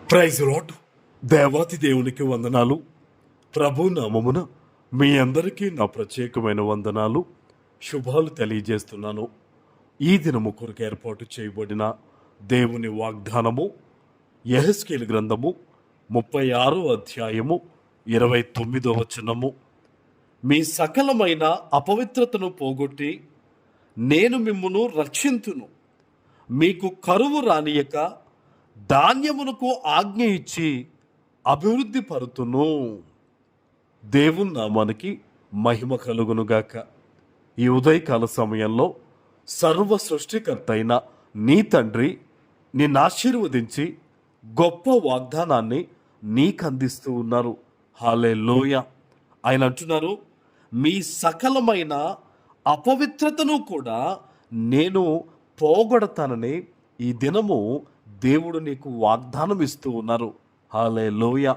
Praise lord. దేవాతి దేవునికి వందనాలు. ప్రభు నామమున మీ అందరికీ నా ప్రత్యేకమైన వందనాలు, శుభాలు తెలియజేస్తున్నాను. ఈ దినము కొరకు ఏర్పాటు చేయబడిన దేవుని వాగ్దానము యెహెజ్కేలు గ్రంథము 36వ అధ్యాయము 29వ వచనము. మీ సకలమైన అపవిత్రతను పోగొట్టి నేను మిమ్మును రక్షింతును, మీకు కరువు రానియక ధాన్యమునకు ఆజ్ఞ ఇచ్చి అభివృద్ధి పరుతును. దేవుని నామానికి మహిమ కలుగునుగాక. ఈ ఉదయకాల సమయంలో సర్వ సృష్టికర్త అయిన నీ తండ్రి నిన్ను ఆశీర్వదించి గొప్ప వాగ్దానాన్ని నీకు అందిస్తూ ఉన్నారు. హల్లెలూయా. ఆయన అంటున్నారు, మీ సకలమైన అపవిత్రతను కూడా నేను పోగొడతానని ఈ దినము దేవుడు నీకు వాగ్దానం ఇస్తూ ఉన్నారు. హల్లెలూయా.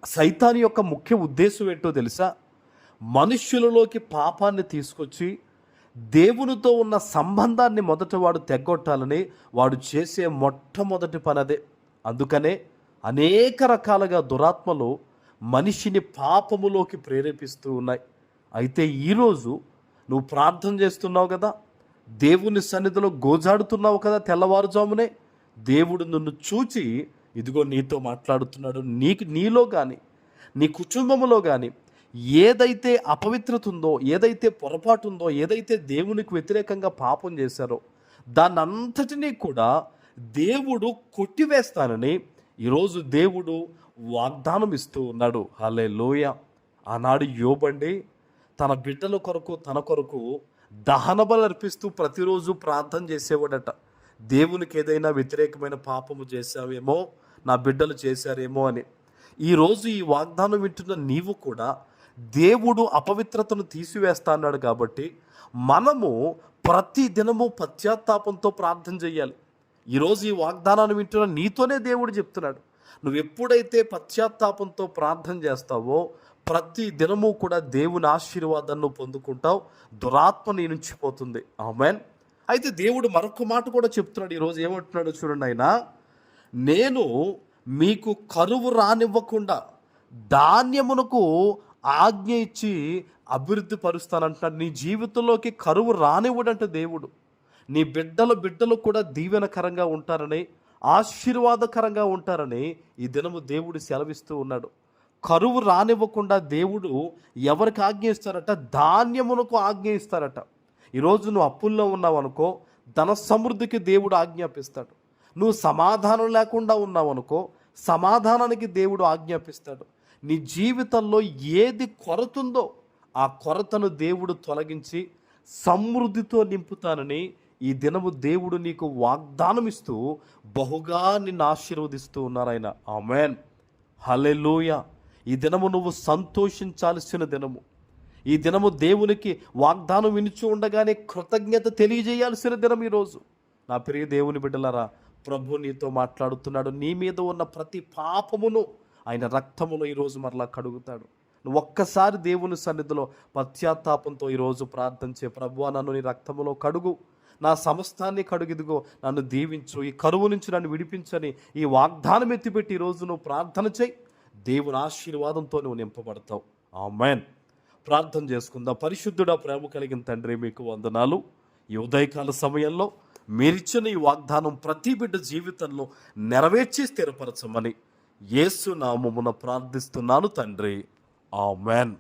సైతాను యొక్క ముఖ్య ఉద్దేశం ఏంటో తెలుసా? మనుష్యులలోకి పాపాన్ని తీసుకొచ్చి దేవునితో ఉన్న సంబంధాన్ని మొదట వాడు తెగొట్టాలని వాడు చేసే మొట్టమొదటి పని అదే. అందుకనే అనేక రకాలుగా దురాత్మలు మనిషిని పాపములోకి ప్రేరేపిస్తూ ఉన్నాయి. అయితే ఈరోజు నువ్వు ప్రార్థన చేస్తున్నావు కదా, దేవుని సన్నిధిలో గోజాడుతున్నావు కదా, తెల్లవారుజామునే దేవుడు నిన్ను చూచి ఇదిగో నీతో మాట్లాడుతున్నాడు. నీలో కానీ నీ కుటుంబంలో కానీ ఏదైతే అపవిత్రత ఉందో, ఏదైతే పొరపాటు ఉందో, ఏదైతే దేవునికి వ్యతిరేకంగా పాపం చేశారో దాన్నంతటినీ కూడా దేవుడు కొట్టివేస్తానని ఈరోజు దేవుడు వాగ్దానం ఇస్తూ ఉన్నాడు. హల్లెలూయా. ఆనాడు యోబండి తన బిడ్డల కొరకు, తన కొరకు దహన బలి అర్పిస్తూ ప్రతిరోజు ప్రార్థన చేసేవాడట. దేవునికి ఏదైనా వ్యతిరేకమైన పాపము చేశావేమో, నా బిడ్డలు చేశారేమో అని. ఈరోజు ఈ వాగ్దానం వింటున్న నీవు కూడా దేవుడు అపవిత్రతను తీసివేస్తా అన్నాడు కాబట్టి మనము ప్రతి దినము పశ్చాత్తాపంతో ప్రార్థన చేయాలి. ఈరోజు ఈ వాగ్దానాన్ని వింటున్న నీతోనే దేవుడు చెప్తున్నాడు, నువ్వు ఎప్పుడైతే పశ్చాత్తాపంతో ప్రార్థన చేస్తావో ప్రతి దినము కూడా దేవుని ఆశీర్వాదాన్ని పొందుకుంటావు, దురాత్మ నీ నుంచి పోతుంది. ఆమేన్. అయితే దేవుడు మరొక మాట కూడా చెప్తున్నాడు. ఈరోజు ఏమంటున్నాడు చూడండి, ఆయన నేను మీకు కరువు రానివ్వకుండా ధాన్యమునకు ఆజ్ఞ ఇచ్చి అభివృద్ధి పరుస్తానంటున్నాడు. నీ జీవితంలోకి కరువు రానివ్వడంటే దేవుడు నీ బిడ్డలు కూడా దీవెనకరంగా ఉంటారని, ఆశీర్వాదకరంగా ఉంటారని ఈ దినము దేవుడు సెలవిస్తూ ఉన్నాడు. కరువు రానివ్వకుండా దేవుడు ఎవరికి ఆజ్ఞ ఇస్తారట? ధాన్యమునకు ఆజ్ఞ ఇస్తారట. ఈరోజు నువ్వు అప్పుల్లో ఉన్నావు అనుకో, ధన సమృద్ధికి దేవుడు ఆజ్ఞాపిస్తాడు. నువ్వు సమాధానం లేకుండా ఉన్నావు అనుకో, సమాధానానికి దేవుడు ఆజ్ఞాపిస్తాడు. నీ జీవితంలో ఏది కొరతుందో ఆ కొరతను దేవుడు తొలగించి సమృద్ధితో నింపుతానని ఈ దినము దేవుడు నీకు వాగ్దానం ఇస్తూ బహుగా నిన్ను ఆశీర్వదిస్తూ ఉన్నారు ఆయన. ఆమేన్. హల్లెలూయా. ఈ దినము నువ్వు సంతోషించాల్సిన దినము. ఈ దినము దేవునికి వాగ్దానం వినిచి ఉండగానే కృతజ్ఞత తెలియజేయాల్సిన దినం ఈరోజు. నా ప్రియ దేవుని బిడ్డలారా, ప్రభు నీతో మాట్లాడుతున్నాడు. నీ మీద ఉన్న ప్రతి పాపమును ఆయన రక్తములో ఈరోజు మరలా కడుగుతాడు. నువ్వు ఒక్కసారి దేవుని సన్నిధిలో పశ్చాత్తాపంతో ఈరోజు ప్రార్థన చే, ప్రభువా నన్ను నీ రక్తములో కడుగు, నా సమస్తాన్ని కడుగిదిగో, నన్ను దీవించు, ఈ కరువు నుంచి నన్ను విడిపించని ఈ వాగ్దానం ఎత్తిపెట్టి ఈరోజు నువ్వు ప్రార్థన చేయి. దేవుని ఆశీర్వాదంతో నువ్వు నింపబడతావు. ఆమేన్. ప్రార్థన చేసుకుందాం. పరిశుద్ధుడా, ప్రేమ కలిగిన తండ్రి, మీకు వందనాలు. ఈ ఉదయకాల సమయంలో మీరిచ్చిన ఈ వాగ్దానం ప్రతి బిడ్డ జీవితంలో నెరవేర్చి స్థిరపరచమని యేసు నామమున ప్రార్థిస్తున్నాను తండ్రి. ఆమేన్.